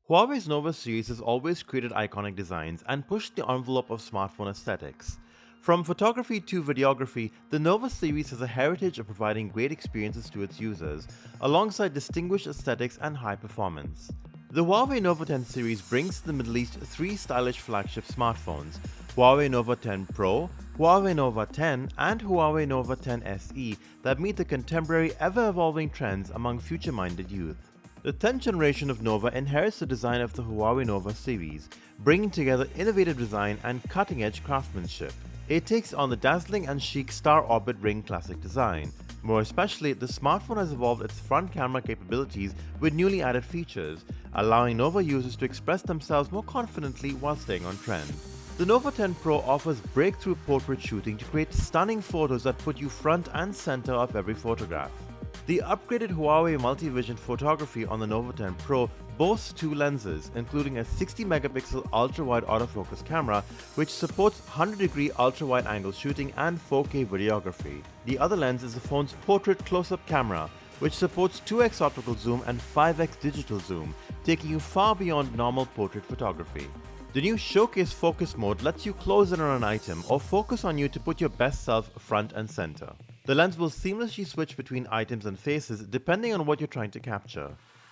Huawei's Nova series has always created iconic designs and pushed the envelope of smartphone aesthetics. From photography to videography, the Nova series has a heritage of providing great experiences to its users, alongside distinguished aesthetics and high performance. The Huawei Nova 10 series brings to the Middle East three stylish flagship smartphones: Huawei Nova 10 Pro, Huawei Nova 10, and Huawei Nova 10 SE that meet the contemporary, ever-evolving trends among future-minded youth. The 10th generation of Nova inherits the design of the Huawei Nova series, bringing together innovative design and cutting-edge craftsmanship. It takes on the dazzling and chic Star Orbit Ring classic design. More especially, the smartphone has evolved its front camera capabilities with newly added features, allowing Nova users to express themselves more confidently while staying on trend. The Nova 10 Pro offers breakthrough portrait shooting to create stunning photos that put you front and center of every photograph. The upgraded Huawei multi-vision photography on the Nova 10 Pro boasts two lenses, including a 60-megapixel ultra-wide autofocus camera, which supports 100-degree ultra-wide angle shooting and 4K videography. The other lens is the phone's portrait close-up camera, which supports 2x optical zoom and 5x digital zoom, taking you far beyond normal portrait photography. The new Showcase Focus mode lets you close in on an item or focus on you to put your best self front and center. The lens will seamlessly switch between items and faces depending on what you're trying to capture.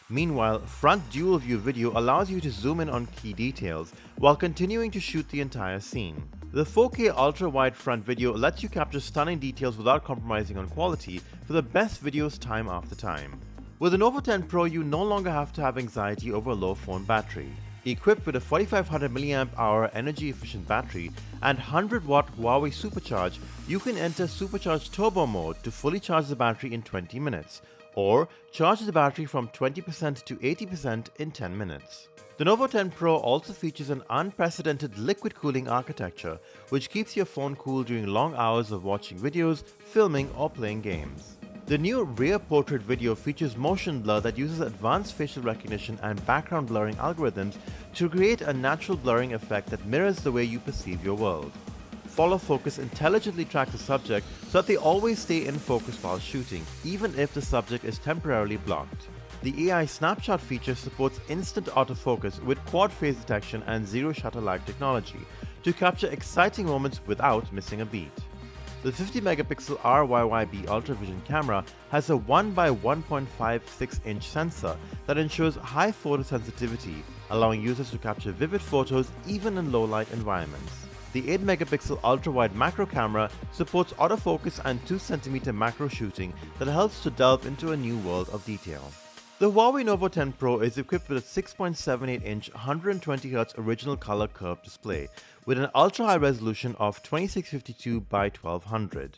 Meanwhile, front dual view video allows you to zoom in on key details while continuing to shoot the entire scene. The 4K ultra-wide front video lets you capture stunning details without compromising on quality for the best videos time after time. With the Nova 10 Pro, you no longer have to have anxiety over a low phone battery. Equipped with a 4500 mAh energy-efficient battery and 100-watt Huawei Supercharge, you can enter Supercharged Turbo mode to fully charge the battery in 20 minutes, or charge the battery from 20% to 80% in 10 minutes. The Nova 10 Pro also features an unprecedented liquid cooling architecture, which keeps your phone cool during long hours of watching videos, filming, or playing games. The new rear portrait video features motion blur that uses advanced facial recognition and background blurring algorithms to create a natural blurring effect that mirrors the way you perceive your world. Follow Focus intelligently tracks the subject so that they always stay in focus while shooting, even if the subject is temporarily blocked. The AI Snapshot feature supports instant autofocus with quad phase detection and zero shutter lag technology to capture exciting moments without missing a beat. The 50-megapixel RYYB ultra-vision camera has a 1x1.56-inch sensor that ensures high photosensitivity, allowing users to capture vivid photos even in low-light environments. The 8-megapixel ultra-wide macro camera supports autofocus and 2cm macro shooting that helps to delve into a new world of detail. The Huawei Nova 10 Pro is equipped with a 6.78-inch 120Hz original color curved display with an ultra-high resolution of 2652 by 1200.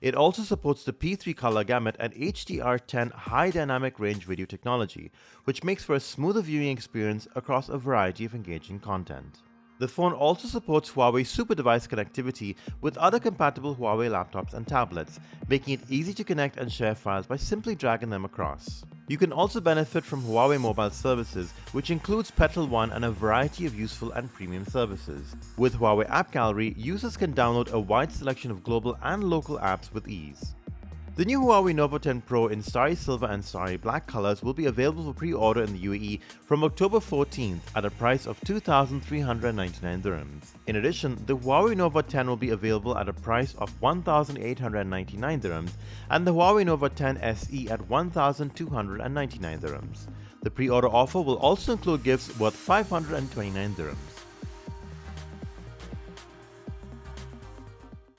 It also supports the P3 color gamut and HDR10 high dynamic range video technology, which makes for a smoother viewing experience across a variety of engaging content. The phone also supports Huawei Super Device connectivity with other compatible Huawei laptops and tablets, making it easy to connect and share files by simply dragging them across. You can also benefit from Huawei mobile services, which includes Petal One and a variety of useful and premium services. With Huawei App Gallery, users can download a wide selection of global and local apps with ease. The new Huawei Nova 10 Pro in Starry Silver and Starry Black colors will be available for pre-order in the UAE from October 14th at a price of 2,399 dirhams. In addition, the Huawei Nova 10 will be available at a price of 1,899 dirhams and the Huawei Nova 10 SE at 1,299 dirhams. The pre-order offer will also include gifts worth 529 dirhams.